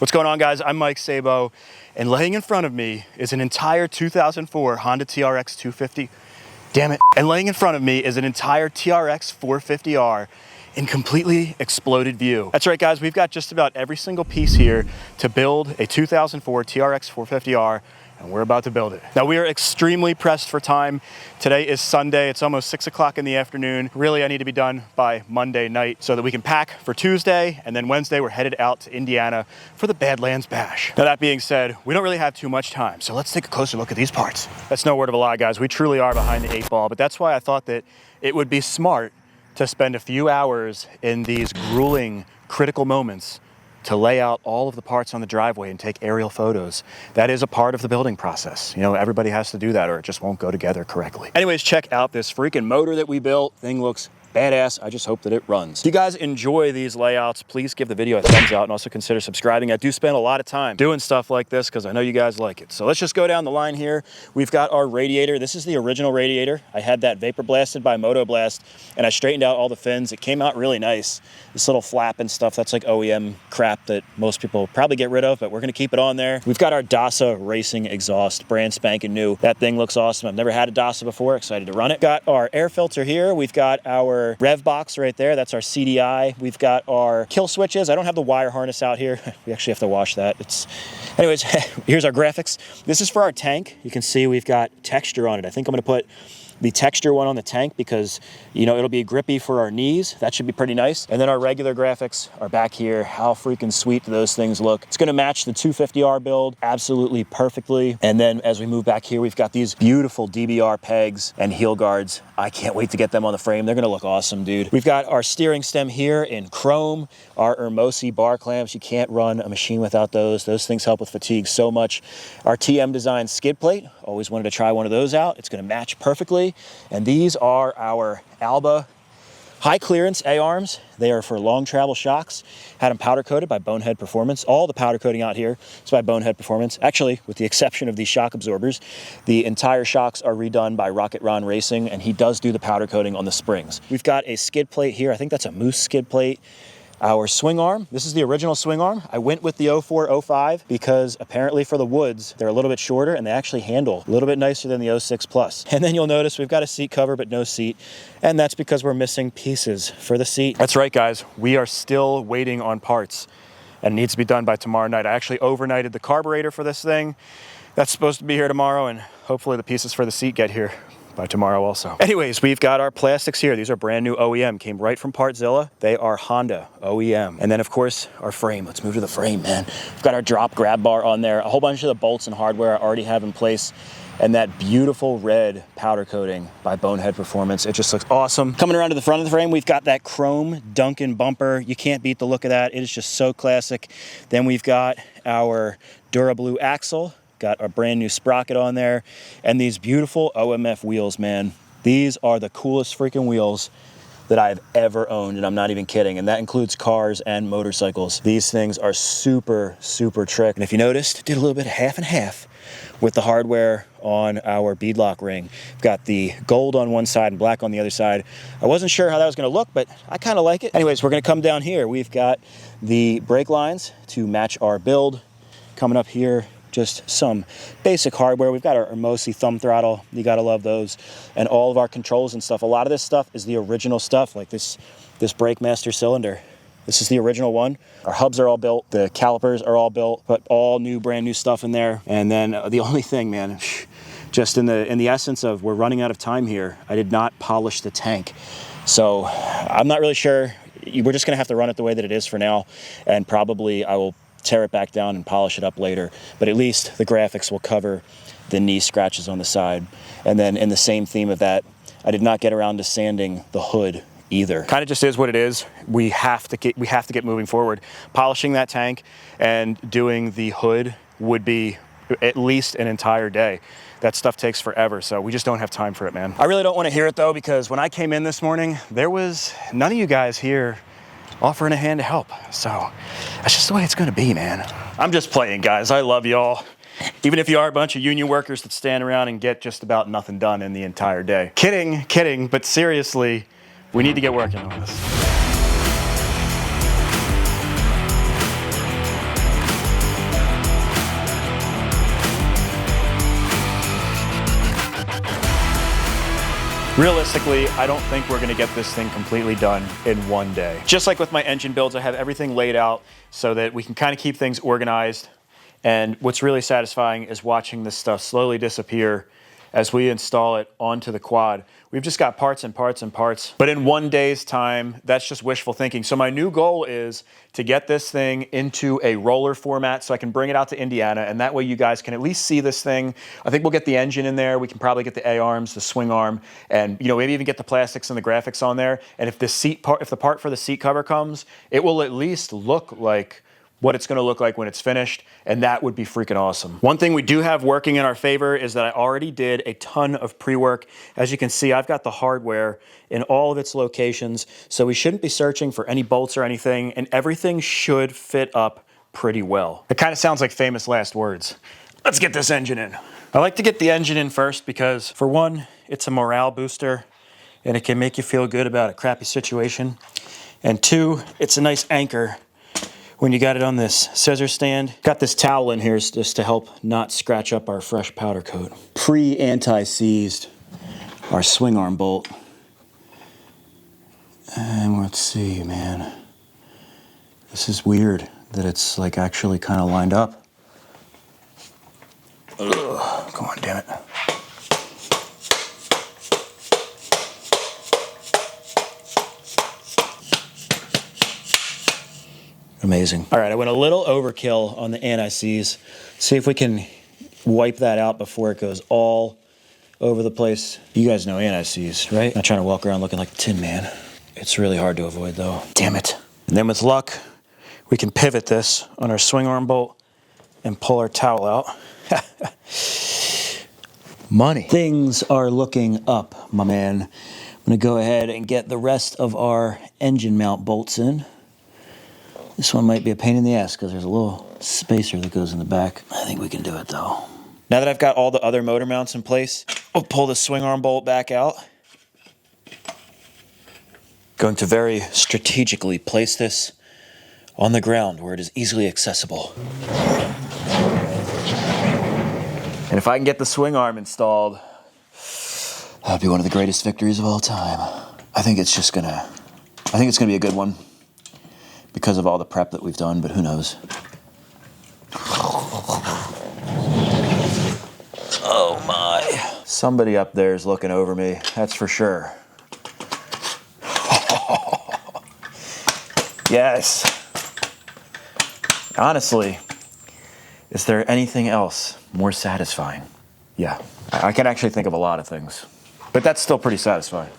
What's going on, guys? I'm Mike Sabo, and laying in front of me is an entire 2004 Honda TRX 250. Damn it. And laying in front of me is an entire TRX 450R in completely exploded view. That's right, guys. We've got just about every single piece here to build a 2004 TRX 450R, and we're about to build it. Now, we are extremely pressed for time. Today is Sunday. It's almost 6 o'clock in the afternoon. Really, I need to be done by Monday night so that we can pack for Tuesday, and then Wednesday we're headed out to Indiana for the Badlands Bash. Now, that being said, we don't really have too much time, so let's take a closer look at these parts. That's no word of a lie, guys. We truly are behind the 8 ball, but that's why I thought that it would be smart to spend a few hours in these grueling, critical moments to lay out all of the parts on the driveway and take aerial photos. That is a part of the building process. You know, everybody has to do that or it just won't go together correctly. Anyways, check out this freaking motor that we built. Thing looks badass. I just hope that it runs. If you guys enjoy these layouts, please give the video a thumbs out and also consider subscribing. I do spend a lot of time doing stuff like this because I know you guys like it. So let's just go down the line here. We've got our radiator. This is the original radiator. I had that vapor blasted by Moto Blast and I straightened out all the fins. It came out really nice. This little flap and stuff, that's like OEM crap that most people probably get rid of, but we're gonna keep it on there. We've got our DASA racing exhaust, brand spanking new. That thing looks awesome. I've never had a DASA before, excited to run it. Got our air filter here. We've got our rev box right there. That's our CDI. We've got our kill switches. I don't have the wire harness out here. We actually have to wash that. Anyways, here's our graphics. This is for our tank. You can see we've got texture on it. I think I'm gonna put the texture one on the tank because, you know, it'll be grippy for our knees. That should be pretty nice. And then our regular graphics are back here. How freaking sweet do those things look? It's gonna match the 250R build absolutely perfectly. And then as we move back here, we've got these beautiful DBR pegs and heel guards. I can't wait to get them on the frame. They're gonna look awesome, dude. We've got our steering stem here in chrome, our Hermosi bar clamps. You can't run a machine without those. Those things help with fatigue so much. Our TM Design skid plate. Always wanted to try one of those out. It's gonna match perfectly. And these are our Alba high clearance A-arms. They are for long travel shocks. Had them powder coated by Bonehead Performance. All the powder coating out here is by Bonehead Performance. Actually, with the exception of these shock absorbers, the entire shocks are redone by Rocket Ron Racing, and he does do the powder coating on the springs. We've got a skid plate here. I think that's a Moose skid plate. Our swing arm, this is the original swing arm. I went with the 04-05 because apparently for the woods, they're a little bit shorter and they actually handle a little bit nicer than the 06 Plus. And then you'll notice we've got a seat cover, but no seat. And that's because we're missing pieces for the seat. That's right, guys. We are still waiting on parts and it needs to be done by tomorrow night. I actually overnighted the carburetor for this thing. That's supposed to be here tomorrow and hopefully the pieces for the seat get here by tomorrow also. Anyways, we've got our plastics here. These are brand new OEM, came right from Partzilla. They are Honda OEM. And then of course, our frame. Let's move to the frame, man. We've got our drop grab bar on there. A whole bunch of the bolts and hardware I already have in place. And that beautiful red powder coating by Bonehead Performance. It just looks awesome. Coming around to the front of the frame, we've got that chrome Duncan bumper. You can't beat the look of that. It is just so classic. Then we've got our DuraBlue axle. Got our brand new sprocket on there and these beautiful OMF wheels, man. These are the coolest freaking wheels that I've ever owned, and I'm not even kidding. And that includes cars and motorcycles. These things are super, super trick. And if you noticed, did a little bit of half and half with the hardware on our beadlock ring. Got the gold on one side and black on the other side. I wasn't sure how that was gonna look, but I kind of like it. Anyways, we're gonna come down here. We've got the brake lines to match our build. Coming up here, just some basic hardware. We've got our Hermosi thumb throttle. You gotta love those. And all of our controls and stuff. A lot of this stuff is the original stuff, like this Brake Master cylinder. This is the original one. Our hubs are all built. The calipers are all built, but all new, brand new stuff in there. And then the only thing, man, just in the essence of we're running out of time here, I did not polish the tank. So I'm not really sure. We're just gonna have to run it the way that it is for now. And probably I will tear it back down and polish it up later, but at least the graphics will cover the knee scratches on the side. And then in the same theme of that, I did not get around to sanding the hood either. Kind of just is what it is. We have to get moving forward. Polishing that tank and doing the hood would be at least an entire day. That stuff takes forever, so we just don't have time for it, man. I really don't want to hear it though, because when I came in this morning, there was none of you guys here offering a hand to help. So that's just the way it's gonna be, man. I'm just playing, guys. I love y'all. Even if you are a bunch of union workers that stand around and get just about nothing done in the entire day. Kidding, but seriously, we need to get working on this. Realistically, I don't think we're gonna get this thing completely done in one day. Just like with my engine builds, I have everything laid out so that we can kind of keep things organized. And what's really satisfying is watching this stuff slowly disappear as we install it onto the quad. We've just got parts and parts and parts. But in one day's time, that's just wishful thinking. So my new goal is to get this thing into a roller format so I can bring it out to Indiana, and that way you guys can at least see this thing. I think we'll get the engine in there. We can probably get the A-arms, the swing arm, and maybe even get the plastics and the graphics on there. And if the part for the seat cover comes, it will at least look like what it's gonna look like when it's finished, and that would be freaking awesome. One thing we do have working in our favor is that I already did a ton of pre-work. As you can see, I've got the hardware in all of its locations, so we shouldn't be searching for any bolts or anything, and everything should fit up pretty well. It kind of sounds like famous last words. Let's get this engine in. I like to get the engine in first because, for one, it's a morale booster, and it can make you feel good about a crappy situation. And two, it's a nice anchor when you got it on this scissor stand. Got this towel in here just to help not scratch up our fresh powder coat. Pre-anti-seized our swing arm bolt. And let's see, man. This is weird that it's like actually kind of lined up. Ugh, come on, damn it. Amazing. All right, I went a little overkill on the anti-seize. See if we can wipe that out before it goes all over the place. You guys know anti-seize, right? Not trying to walk around looking like the Tin Man. It's really hard to avoid though. Damn it. And then with luck, we can pivot this on our swing arm bolt and pull our towel out. Money. Things are looking up, my man. I'm gonna go ahead and get the rest of our engine mount bolts in. This one might be a pain in the ass because there's a little spacer that goes in the back. I think we can do it though. Now that I've got all the other motor mounts in place, I'll pull the swing arm bolt back out. Going to very strategically place this on the ground where it is easily accessible. And if I can get the swing arm installed, that'd be one of the greatest victories of all time. I think it's gonna be a good one, because of all the prep that we've done, but who knows? Oh my. Somebody up there is looking over me, that's for sure. Yes. Honestly, is there anything else more satisfying? Yeah, I can actually think of a lot of things, but that's still pretty satisfying.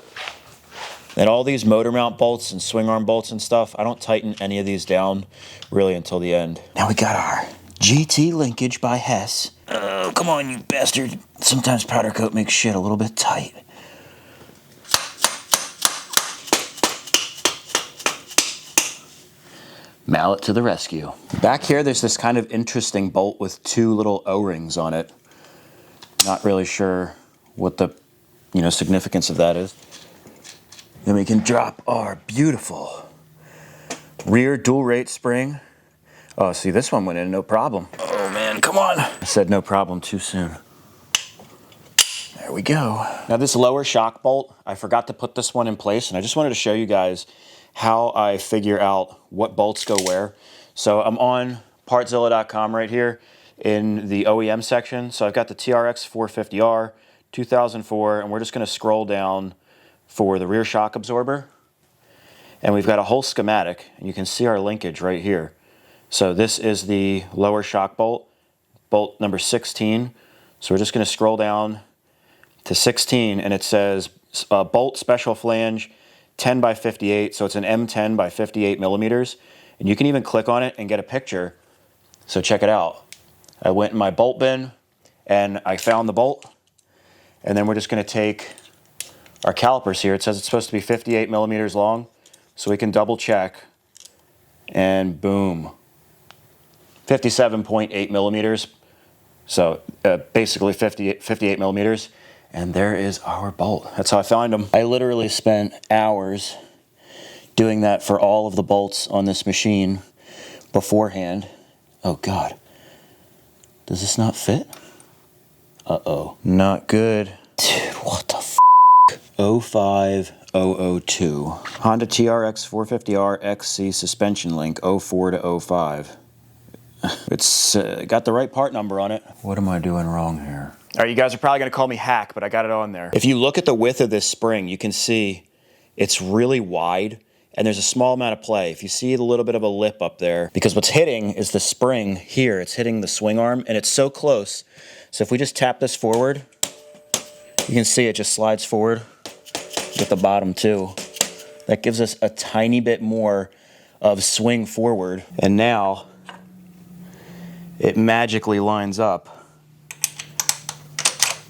And all these motor mount bolts and swing arm bolts and stuff, I don't tighten any of these down really until the end. Now we got our GT linkage by Hess. Oh, come on, you bastard. Sometimes powder coat makes shit a little bit tight. Mallet to the rescue. Back here, there's this kind of interesting bolt with two little O-rings on it. Not really sure what the, significance of that is. Then we can drop our beautiful rear dual rate spring. Oh, see, this one went in, no problem. Oh man, come on. I said no problem too soon. There we go. Now this lower shock bolt, I forgot to put this one in place, and I just wanted to show you guys how I figure out what bolts go where. So I'm on partzilla.com right here in the OEM section. So I've got the TRX 450R, 2004, and we're just gonna scroll down for the rear shock absorber. And we've got a whole schematic, and you can see our linkage right here. So this is the lower shock bolt, bolt number 16. So we're just gonna scroll down to 16, and it says bolt special flange 10 by 58, so it's an M10 by 58 millimeters. And you can even click on it and get a picture. So check it out. I went in my bolt bin and I found the bolt, and then we're just gonna take our calipers here. It says it's supposed to be 58 millimeters long, so we can double check, and boom, 57.8 millimeters. So basically 58 millimeters, and there is our bolt. That's how I found them. I literally spent hours doing that for all of the bolts on this machine beforehand. Oh God, does this not fit? Uh-oh, not good. Dude, what the f***? 05002. Honda TRX 450R XC suspension link 04 to 05. It's got the right part number on it. What am I doing wrong here? All right, you guys are probably gonna call me hack, but I got it on there. If you look at the width of this spring, you can see it's really wide and there's a small amount of play. If you see a little bit of a lip up there, because what's hitting is the spring here, it's hitting the swing arm and it's so close. So if we just tap this forward, you can see it just slides forward with the bottom too. That gives us a tiny bit more of swing forward. And now it magically lines up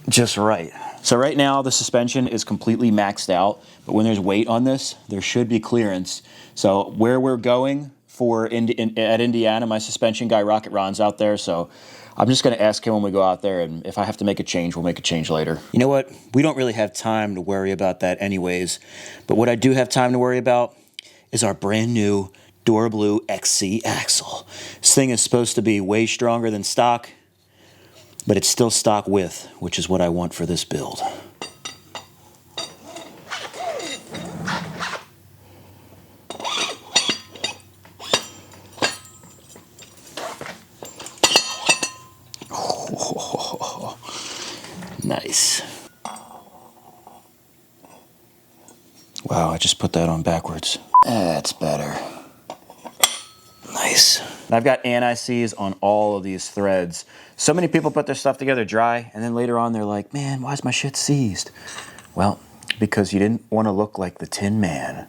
just right. So right now the suspension is completely maxed out, but when there's weight on this, there should be clearance. So where we're going for at Indiana, my suspension guy, Rocket Ron's out there, so I'm just gonna ask him when we go out there, and if I have to make a change, we'll make a change later. You know what? We don't really have time to worry about that anyways, but what I do have time to worry about is our brand new Dora Blue XC axle. This thing is supposed to be way stronger than stock, but it's still stock width, which is what I want for this build. Oh, nice. Wow, I just put that on backwards. That's better. Nice. I've got anti-seize on all of these threads. So many people put their stuff together dry, and then later on they're like, man, why is my shit seized? Well, because you didn't want to look like the Tin Man.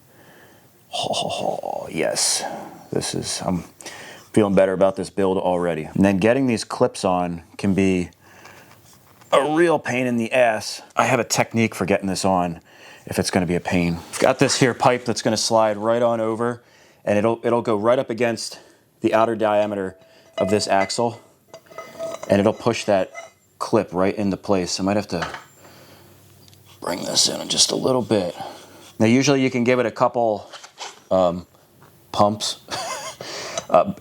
Oh, yes. I'm feeling better about this build already. And then getting these clips on can be a real pain in the ass. I have a technique for getting this on if it's gonna be a pain. I've got this here pipe that's gonna slide right on over, and it'll go right up against the outer diameter of this axle, and it'll push that clip right into place. I might have to bring this in just a little bit. Now usually you can give it a couple pumps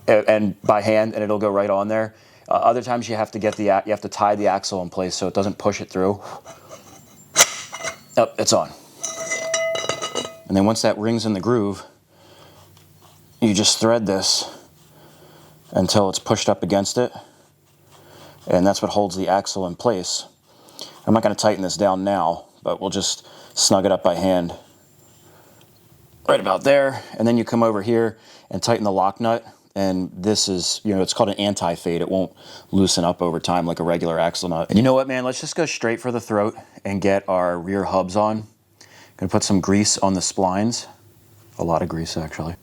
and by hand, and it'll go right on there. Other times you have to tie the axle in place so it doesn't push it through. Oh, it's on. And then once that rings in the groove, you just thread this until it's pushed up against it, and that's what holds the axle in place. I'm not going to tighten this down now, but we'll just snug it up by hand right about there, and then you come over here and tighten the lock nut, and this is, it's called an anti-fade. It won't loosen up over time like a regular axle nut. And you know what, man, let's just go straight for the throat and get our rear hubs on. Gonna put some grease on the splines, a lot of grease actually.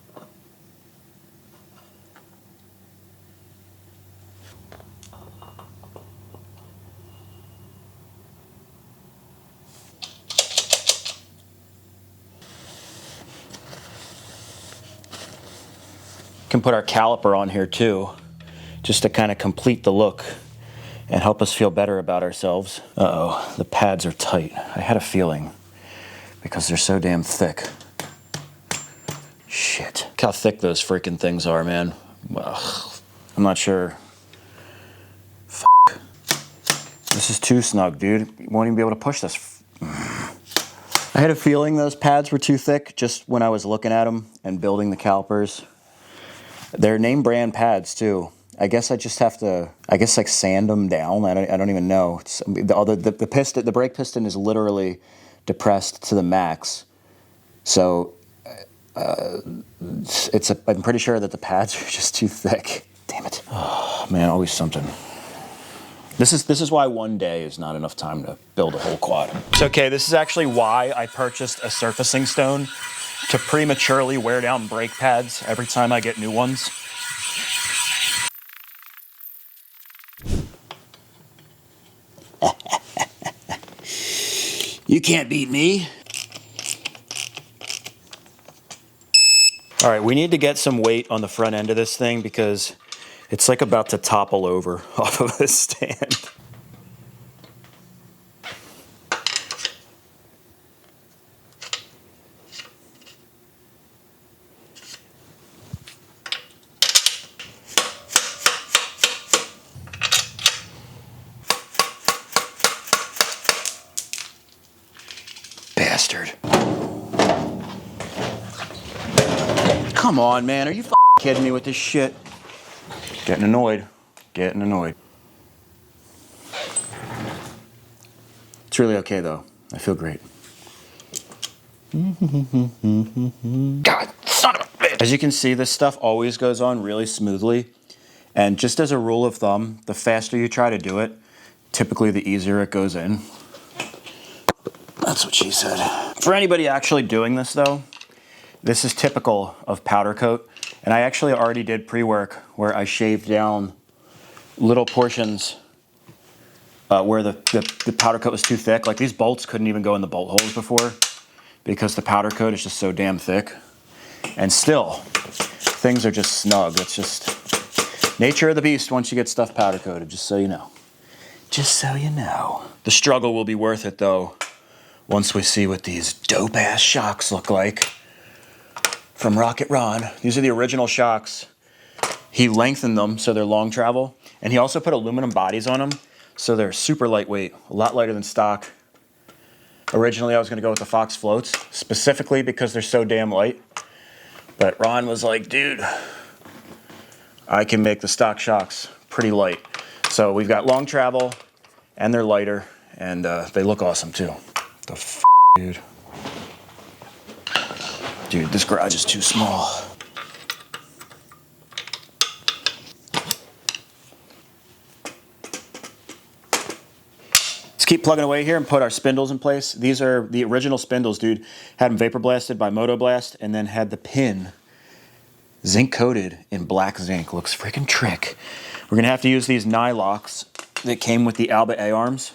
Can put our caliper on here too, just to kind of complete the look and help us feel better about ourselves. Uh-oh, the pads are tight. I had a feeling because they're so damn thick. Shit. Look how thick those freaking things are, man. Ugh. I'm not sure. F***. This is too snug, dude. You won't even be able to push this. I had a feeling those pads were too thick just when I was looking at them and building the calipers. They're name brand pads too. I guess I just have to, like sand them down. I don't even know. The piston, the brake piston is literally depressed to the max. So I'm pretty sure that the pads are just too thick. Damn it. Oh, man, always something. This is why one day is not enough time to build a whole quad. It's okay, this is actually why I purchased a surfacing stone, to prematurely wear down brake pads every time I get new ones. You can't beat me. All right, we need to get some weight on the front end of this thing because it's like about to topple over off of this stand. bastard. Come on, man. Are you kidding me with this shit? Getting annoyed. Getting annoyed. It's really okay, though. I feel great. God, son of a bitch. As you can see, this stuff always goes on really smoothly. And just as a rule of thumb, the faster you try to do it, typically the easier it goes in. That's what she said. For anybody actually doing this, though, this is typical of powder coat. And I actually already did pre-work where I shaved down little portions where the powder coat was too thick. Like these bolts couldn't even go in the bolt holes before because the powder coat is just so damn thick. And still, things are just snug. It's just nature of the beast once you get stuff powder coated, just so you know. Just so you know. The struggle will be worth it, though, once we see what these dope-ass shocks look like from Rocket Ron. These are the original shocks. He lengthened them so they're long travel, and he also put aluminum bodies on them, so they're super lightweight, a lot lighter than stock. Originally, I was going to go with the Fox floats, specifically because they're so damn light. But Ron was like, dude, I can make the stock shocks pretty light. So we've got long travel, and they're lighter, and they look awesome, too. The f***, dude. Dude, this garage is too small. Let's keep plugging away here and put our spindles in place. These are the original spindles, dude. Had them vapor blasted by Moto Blast and then had the pin zinc coated in black zinc. Looks freaking trick. We're gonna have to use these nylocks that came with the Alba A-arms.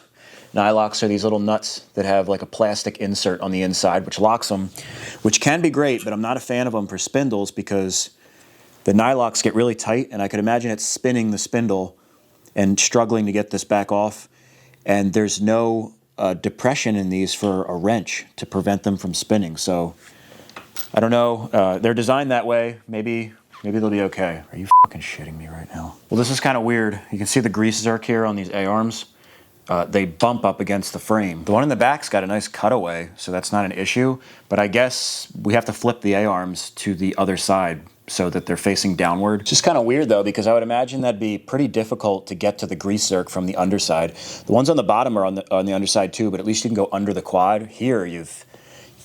Nylocks are these little nuts that have like a plastic insert on the inside which locks them, which can be great, but I'm not a fan of them for spindles because the nylocks get really tight and I could imagine it spinning the spindle and struggling to get this back off. And there's no depression in these for a wrench to prevent them from spinning. So I don't know. They're designed that way. Maybe they'll be okay. Are you fucking shitting me right now? Well, this is kind of weird. You can see the grease zerk here on these A-arms. They bump up against the frame. The one in the back's got a nice cutaway, so that's not an issue. But I guess we have to flip the A-arms to the other side so that they're facing downward. It's just kind of weird, though, because I would imagine that'd be pretty difficult to get to the grease zerk from the underside. The ones on the bottom are on the underside, too, but at least you can go under the quad. Here, you've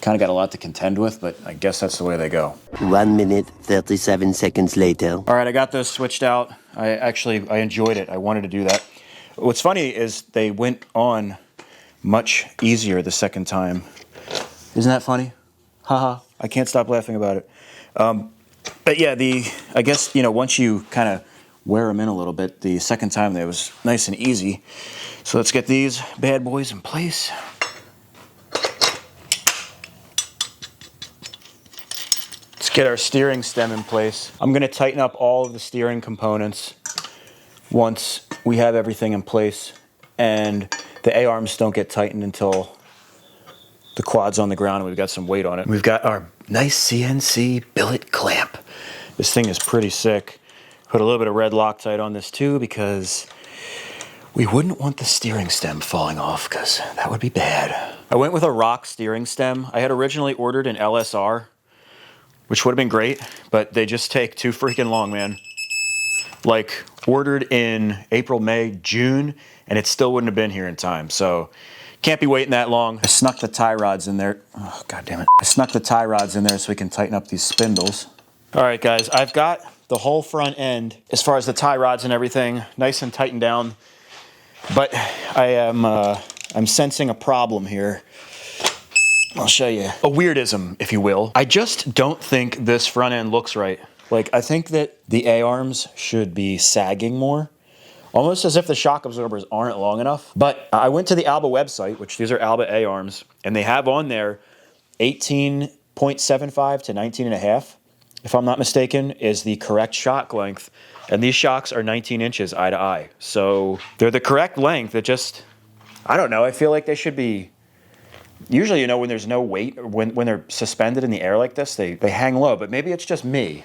kind of got a lot to contend with, but I guess that's the way they go. 1 minute, 37 seconds later. All right, I got those switched out. I enjoyed it. I wanted to do that. What's funny is they went on much easier the second time. Isn't that funny? Haha. I can't stop laughing about it. But yeah, I guess, you know, once you kind of wear them in a little bit, the second time it was nice and easy. So let's get these bad boys in place. Let's get our steering stem in place. I'm going to tighten up all of the steering components once we have everything in place, and the A-arms don't get tightened until the quad's on the ground and we've got some weight on it. We've got our nice CNC billet clamp. This thing is pretty sick. Put a little bit of red Loctite on this too because we wouldn't want the steering stem falling off because that would be bad. I went with a rock steering stem. I had originally ordered an LSR, which would have been great, but they just take too freaking long, man. Like, ordered in April, May, June, and it still wouldn't have been here in time. So, can't be waiting that long. I snuck the tie rods in there. Oh, God damn it. I snuck the tie rods in there so we can tighten up these spindles. All right, guys, I've got the whole front end, as far as the tie rods and everything, nice and tightened down. But I'm sensing a problem here. I'll show you. A weirdism, if you will. I just don't think this front end looks right. Like, I think that the A-arms should be sagging more, almost as if the shock absorbers aren't long enough. But I went to the Alba website, which these are Alba A-arms, and they have on there 18.75 to 19.5, if I'm not mistaken, is the correct shock length. And these shocks are 19 inches eye to eye. So they're the correct length. It just, I don't know, I feel like they should be. Usually, you know, when there's no weight, or when they're suspended in the air like this, they hang low, but maybe it's just me.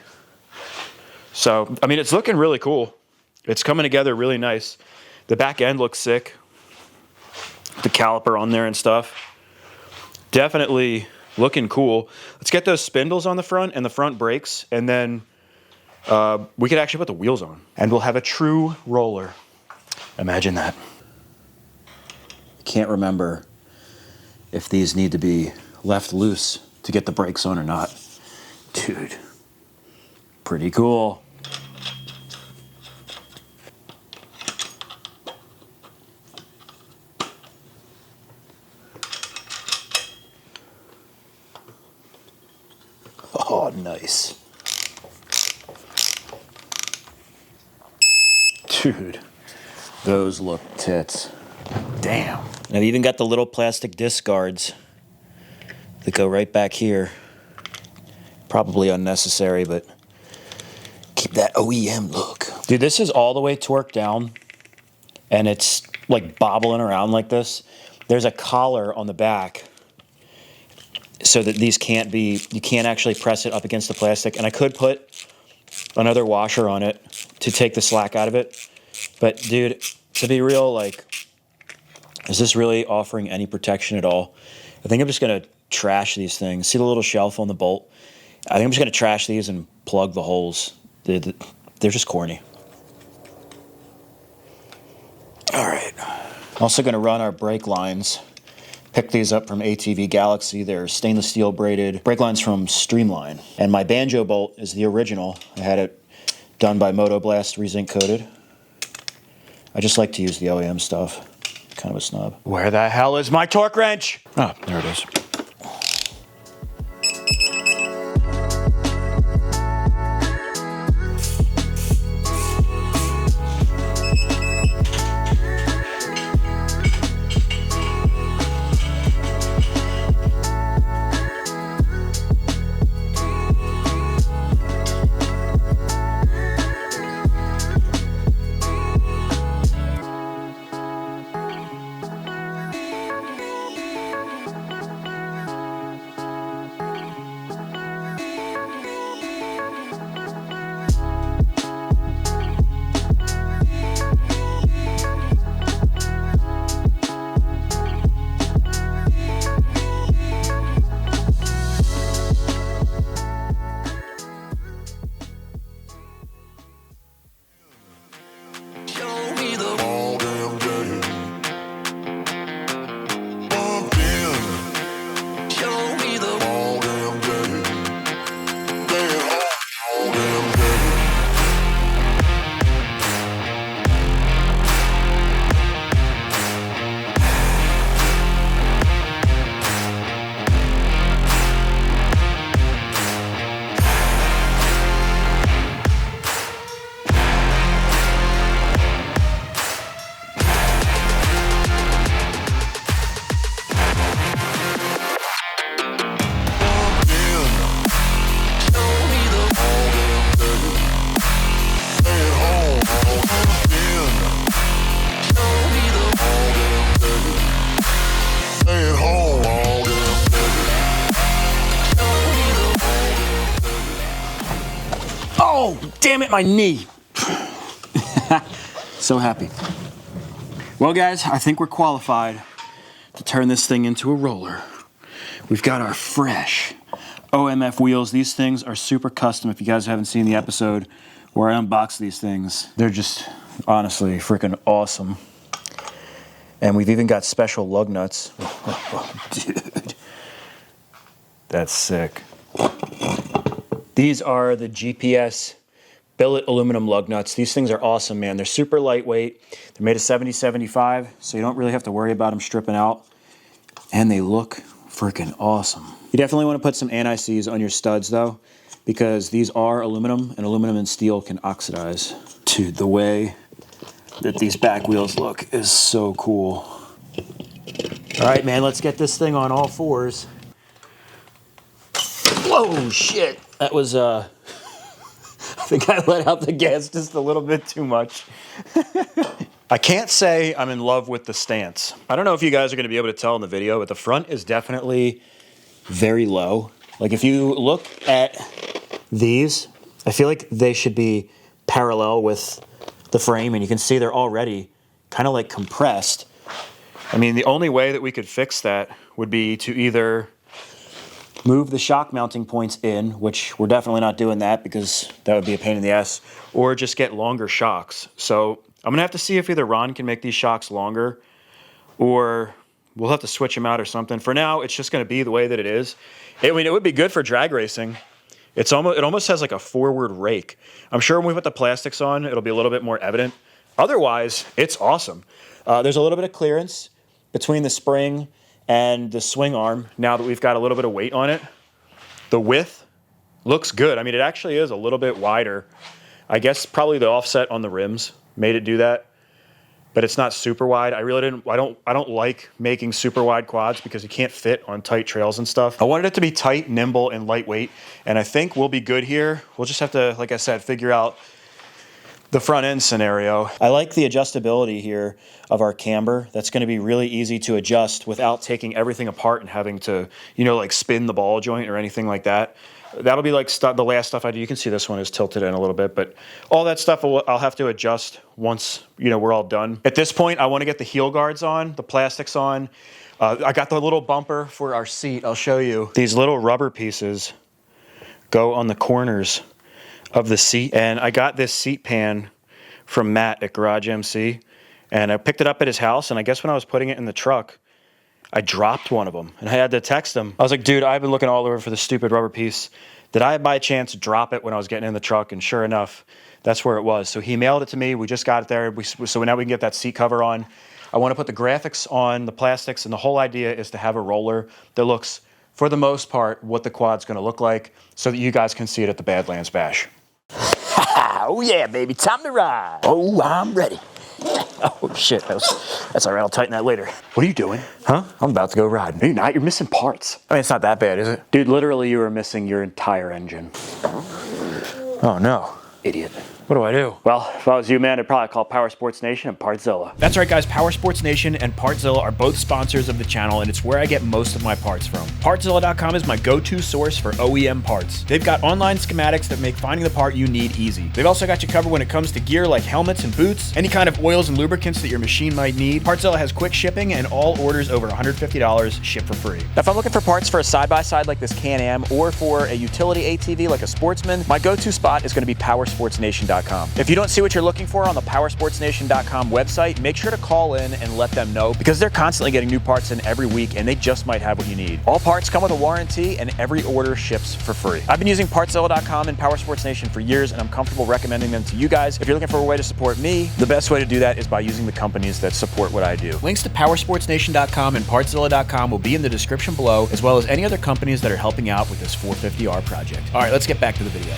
So, I mean, it's looking really cool. It's coming together really nice. The back end looks sick. The caliper on there and stuff. definitely looking cool. Let's get those spindles on the front and the front brakes, and then we could actually put the wheels on. And we'll have a true roller. Imagine that. Can't remember if these need to be left loose to get the brakes on or not. Dude, pretty cool. Oh, nice. Dude, those look tits. Damn. I've even got the little plastic disc guards that go right back here. Probably unnecessary, but keep that OEM look. Dude, this is all the way torqued down, and it's like bobbling around like this. There's a collar on the back so that these can't be, you can't actually press it up against the plastic. And I could put another washer on it to take the slack out of it. But dude, to be real, like, is this really offering any protection at all? I think I'm just gonna trash these things. See the little shelf on the bolt? I think I'm just gonna trash these and plug the holes. They're just corny. All right. Also gonna run our brake lines. Picked these up from ATV Galaxy. They're stainless steel braided brake lines from Streamline. And my banjo bolt is the original. I had it done by Moto Blast, re-zinc coated. I just like to use the OEM stuff. Kind of a snob. Where the hell is my torque wrench? Oh, there it is. Oh, damn it, my knee. So happy. Well, guys, I think we're qualified to turn this thing into a roller. We've got our fresh OMF wheels. These things are super custom. If you guys haven't seen the episode where I unbox these things, they're just honestly freaking awesome. And we've even got special lug nuts. Dude, that's sick. These are the GPS billet aluminum lug nuts. These things are awesome, man. They're super lightweight. They're made of 70-75, so you don't really have to worry about them stripping out. And they look freaking awesome. You definitely want to put some anti-seize on your studs, though, because these are aluminum, and aluminum and steel can oxidize. Dude, the way that these back wheels look is so cool. All right, man, let's get this thing on all fours. Whoa, shit. That was, I think I let out the gas just a little bit too much. I can't say I'm in love with the stance. I don't know if you guys are going to be able to tell in the video, but the front is definitely Very low. Like, if you look at these, I feel like they should be parallel with the frame, and you can see they're already kind of like compressed. I mean, the only way that we could fix that would be to either move the shock mounting points in, which we're definitely not doing that because that would be a pain in the ass, or just get longer shocks. So I'm gonna have to see if either Ron can make these shocks longer or we'll have to switch them out or something. For now, it's just gonna be the way that it is. I mean, it would be good for drag racing. It almost has like a forward rake. I'm sure when we put the plastics on, it'll be a little bit more evident. Otherwise, it's awesome. There's a little bit of clearance between the spring and the swing arm now that we've got a little bit of weight on it. The width looks good. I mean, it actually is a little bit wider. I guess probably the offset on the rims made it do that, but it's not super wide. I don't like making super wide quads because you can't fit on tight trails and stuff. I wanted it to be tight, nimble, and lightweight, and I think we'll be good here. We'll just have to, like I said, figure out the front end scenario. I like the adjustability here of our camber. That's going to be really easy to adjust without taking everything apart and having to, you know, like spin the ball joint or anything like that. That'll be like the last stuff I do. You can see this one is tilted in a little bit, but all that stuff I'll have to adjust once, you know, we're all done. At this point, I want to get the heel guards on, the plastics on. I got the little bumper for our seat. I'll show you. These little rubber pieces go on the corners of the seat, and I got this seat pan from Matt at Garage MC, and I picked it up at his house, and I guess when I was putting it in the truck, I dropped one of them, and I had to text him. I was like, dude, I've been looking all over for this stupid rubber piece. Did I by chance drop it when I was getting in the truck? And sure enough, that's where it was. So he mailed it to me. We just got it there. So now we can get that seat cover on. I want to put the graphics on the plastics, and the whole idea is to have a roller that looks, for the most part, what the quad's going to look like so that you guys can see it at the Badlands Bash. Oh yeah, baby, time to ride. Oh, I'm ready. Oh shit, that's all right, I'll tighten that later. What are you doing? Huh? I'm about to go riding. No, you're not. You're missing parts. I mean, it's not that bad, is it? Dude, literally you were missing your entire engine. Oh no. Idiot. What do I do? Well, if I was you, man, I'd probably call Powersports Nation and Partzilla. That's right, guys. Powersports Nation and Partzilla are both sponsors of the channel, and it's where I get most of my parts from. Partzilla.com is my go-to source for OEM parts. They've got online schematics that make finding the part you need easy. They've also got you covered when it comes to gear like helmets and boots, any kind of oils and lubricants that your machine might need. Partzilla has quick shipping, and all orders over $150 ship for free. Now, if I'm looking for parts for a side-by-side like this Can-Am or for a utility ATV like a Sportsman, my go-to spot is going to be powersportsnation.com. If you don't see what you're looking for on the powersportsnation.com website, make sure to call in and let them know, because they're constantly getting new parts in every week and they just might have what you need. All parts come with a warranty and every order ships for free. I've been using Partzilla.com and Powersports Nation for years, and I'm comfortable recommending them to you guys. If you're looking for a way to support me, the best way to do that is by using the companies that support what I do. Links to powersportsnation.com and Partzilla.com will be in the description below, as well as any other companies that are helping out with this 450R project. All right, let's get back to the video.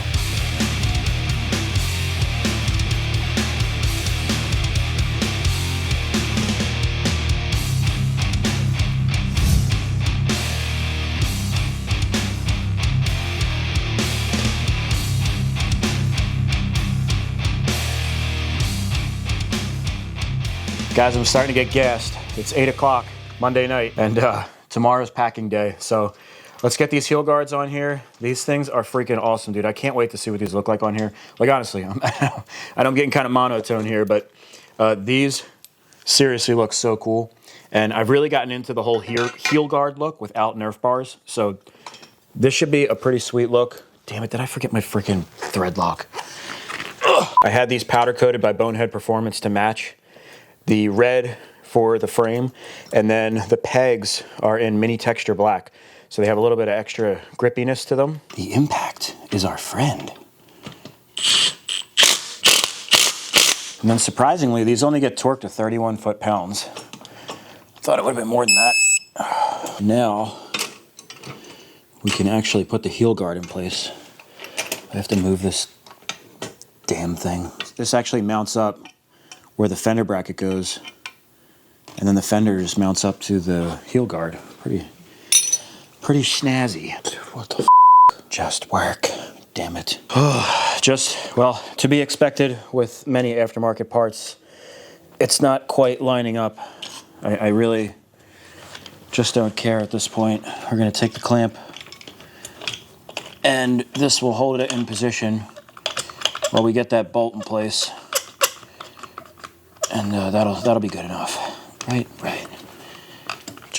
Guys, I'm starting to get gassed. It's 8 o'clock Monday night, and tomorrow's packing day. So let's get these heel guards on here. These things are freaking awesome, dude. I can't wait to see what these look like on here. Like, honestly, I'm getting kind of monotone here, but these seriously look so cool. And I've really gotten into the whole heel guard look without Nerf bars. So this should be a pretty sweet look. Damn it, did I forget my freaking thread lock? Ugh. I had these powder coated by Bonehead Performance to match the red for the frame, and then the pegs are in mini texture black, so they have a little bit of extra grippiness to them. The impact is our friend. And then surprisingly, these only get torqued to 31 foot-pounds. I thought it would have been more than that. Now we can actually put the heel guard in place. I have to move this damn thing. This actually mounts up where the fender bracket goes, and then the fender just mounts up to the heel guard. Pretty snazzy. Dude, what the f? Just work. Damn it. Just, well, to be expected with many aftermarket parts, it's not quite lining up. I really just don't care at this point. We're gonna take the clamp, and this will hold it in position while we get that bolt in place. And that'll be good enough. Right.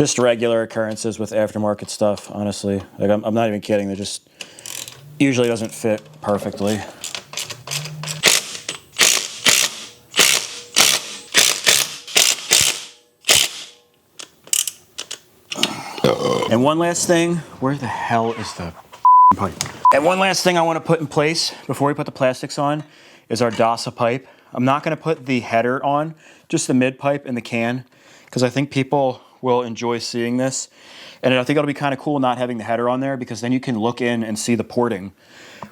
Just regular occurrences with aftermarket stuff, honestly. Like I'm not even kidding. They just usually doesn't fit perfectly. And one last thing, where the hell is the pipe? And one last thing I want to put in place before we put the plastics on is our DASA pipe. I'm not going to put the header on, just the mid pipe and the can, because I think people will enjoy seeing this. And I think it'll be kind of cool not having the header on there, because then you can look in and see the porting,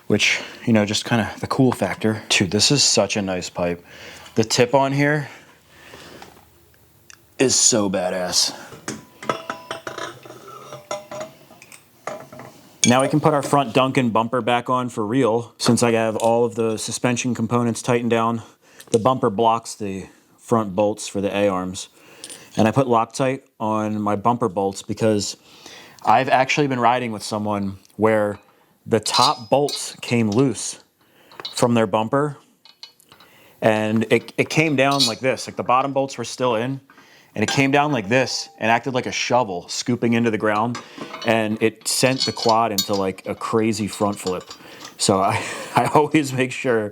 which, you know, just kind of the cool factor. Dude, this is such a nice pipe. The tip on here is so badass. Now we can put our front Duncan bumper back on for real. Since I have all of the suspension components tightened down, the bumper blocks the front bolts for the A-arms. And I put Loctite on my bumper bolts because I've actually been riding with someone where the top bolts came loose from their bumper. And it came down like this, like the bottom bolts were still in. And it came down like this and acted like a shovel scooping into the ground. And it sent the quad into like a crazy front flip. So I always make sure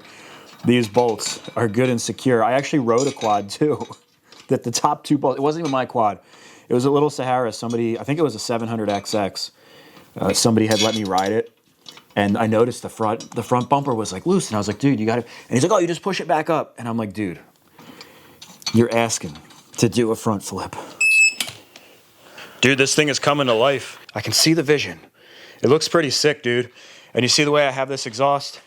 these bolts are good and secure. I actually rode a quad too, that the top two bolts, it wasn't even my quad. It was a little Sahara. Somebody, I think it was a 700XX. Somebody had let me ride it. And I noticed the front bumper was like loose. And I was like, dude, you got to, and he's like, oh, you just push it back up. And I'm like, dude, you're asking to do a front flip. Dude, this thing is coming to life. I can see the vision. It looks pretty sick, dude. And you see the way I have this exhaust?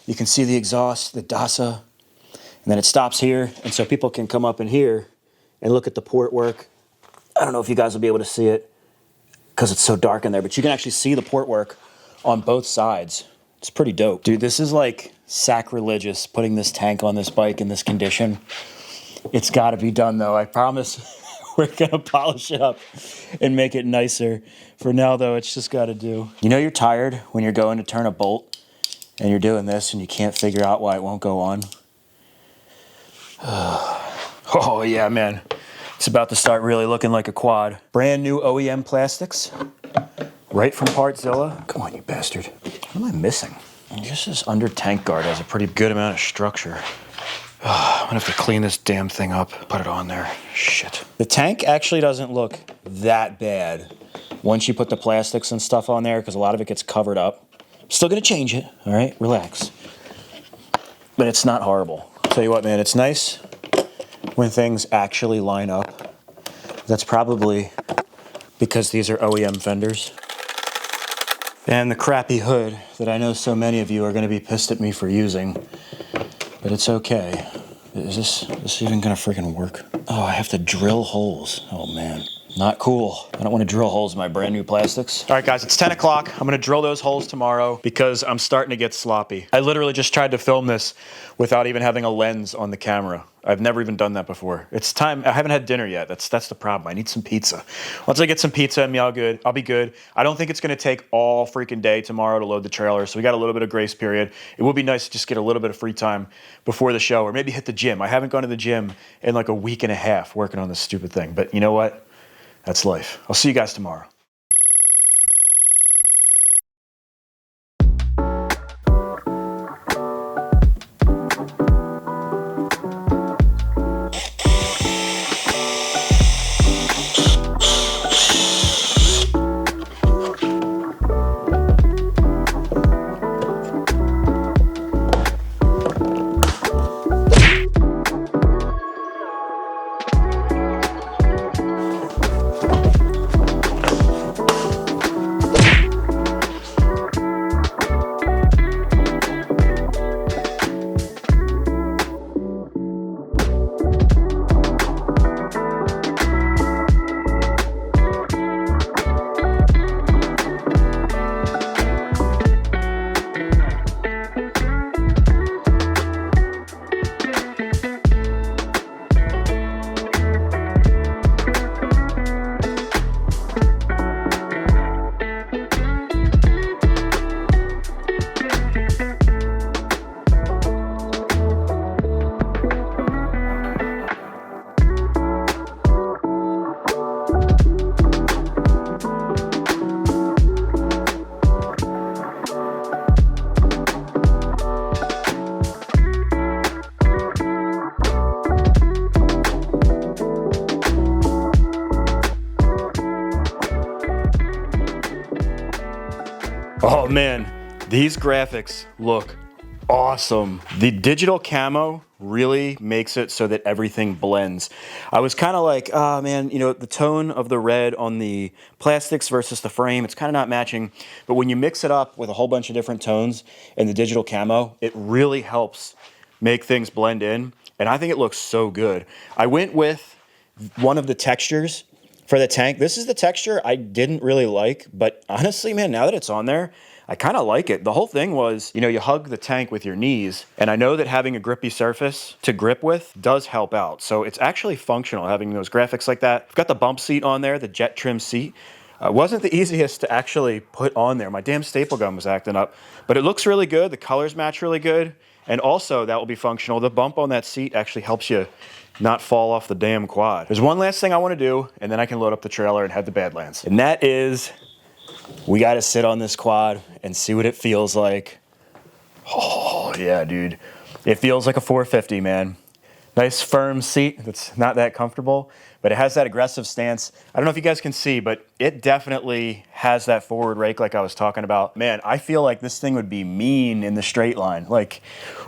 You can see the exhaust, the DASA, and then it stops here. And so people can come up in here and look at the port work. I don't know if you guys will be able to see it because it's so dark in there, but you can actually see the port work on both sides. It's pretty dope. Dude, this is like sacrilegious putting this tank on this bike in this condition. It's got to be done, though. I promise we're going to polish it up and make it nicer. For now, though, it's just got to do. You know you're tired when you're going to turn a bolt and you're doing this and you can't figure out why it won't go on? Oh, yeah, man. It's about to start really looking like a quad. Brand new OEM plastics, right from Partzilla. Come on, you bastard. What am I missing? Just this under tank guard has a pretty good amount of structure. I'm gonna have to clean this damn thing up, put it on there. Shit. The tank actually doesn't look that bad once you put the plastics and stuff on there, because a lot of it gets covered up. Still gonna change it, all right? Relax. But it's not horrible. I'll tell you what, man, it's nice when things actually line up. That's probably because these are OEM fenders. And the crappy hood that I know so many of you are gonna be pissed at me for using. But it's okay. Is this even gonna freaking work? Oh, I have to drill holes. Oh man, not cool. I don't want to drill holes in my brand new plastics. All right guys, it's 10 o'clock. I'm gonna drill those holes tomorrow because I'm starting to get sloppy. I literally just tried to film this without even having a lens on the camera. I've never even done that before. It's time. I haven't had dinner yet. That's the problem. I need some pizza. Once I get some pizza in me, I'll be good. I don't think it's gonna take all freaking day tomorrow to load the trailer, so we got a little bit of grace period. It would be nice to just get a little bit of free time before the show, or maybe hit the gym. I haven't gone to the gym in like a week and a half working on this stupid thing, but you know what? That's life. I'll see you guys tomorrow. Oh man, these graphics look awesome. The digital camo really makes it so that everything blends. I was kind of like, oh man, you know, the tone of the red on the plastics versus the frame, it's kind of not matching. But when you mix it up with a whole bunch of different tones in the digital camo, it really helps make things blend in. And I think it looks so good. I went with one of the textures for the tank. This is the texture I didn't really like, but honestly, man, now that it's on there, I kind of like it. The whole thing was, you know, you hug the tank with your knees, and I know that having a grippy surface to grip with does help out. So it's actually functional having those graphics like that. I've got the bump seat on there, the jet trim seat. Wasn't the easiest to actually put on there. My damn staple gun was acting up, but it looks really good. The colors match really good. And also that will be functional. The bump on that seat actually helps you not fall off the damn quad. There's one last thing I want to do, and then I can load up the trailer and head to Badlands. And that is, we got to sit on this quad and see what it feels like. Oh, yeah, dude. It feels like a 450, man. Nice firm seat that's not that comfortable, but it has that aggressive stance. I don't know if you guys can see, but it definitely has that forward rake like I was talking about. Man, I feel like this thing would be mean in the straight line. Like,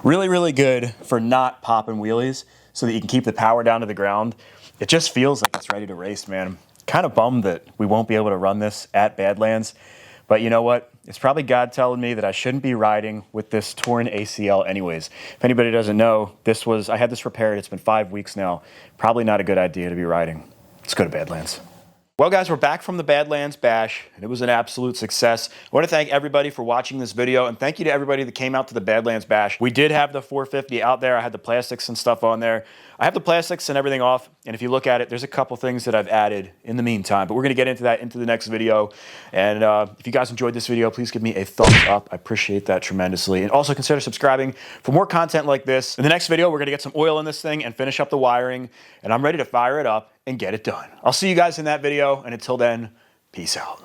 really, really good for not popping wheelies so that you can keep the power down to the ground. It just feels like it's ready to race, man. Kind of bummed that we won't be able to run this at Badlands, but you know what? It's probably God telling me that I shouldn't be riding with this torn ACL anyways. If anybody doesn't know, I had this repaired. It's been 5 weeks now. Probably not a good idea to be riding. Let's go to Badlands. Well, guys, we're back from the Badlands Bash, and it was an absolute success. I want to thank everybody for watching this video, and thank you to everybody that came out to the Badlands Bash. We did have the 450 out there. I had the plastics and stuff on there. I have the plastics and everything off, and if you look at it, there's a couple things that I've added in the meantime, but we're going to get into that into the next video. And if you guys enjoyed this video, please give me a thumbs up. I appreciate that tremendously. And also consider subscribing for more content like this. In the next video, we're going to get some oil in this thing and finish up the wiring, and I'm ready to fire it up and get it done. I'll see you guys in that video, and until then, peace out.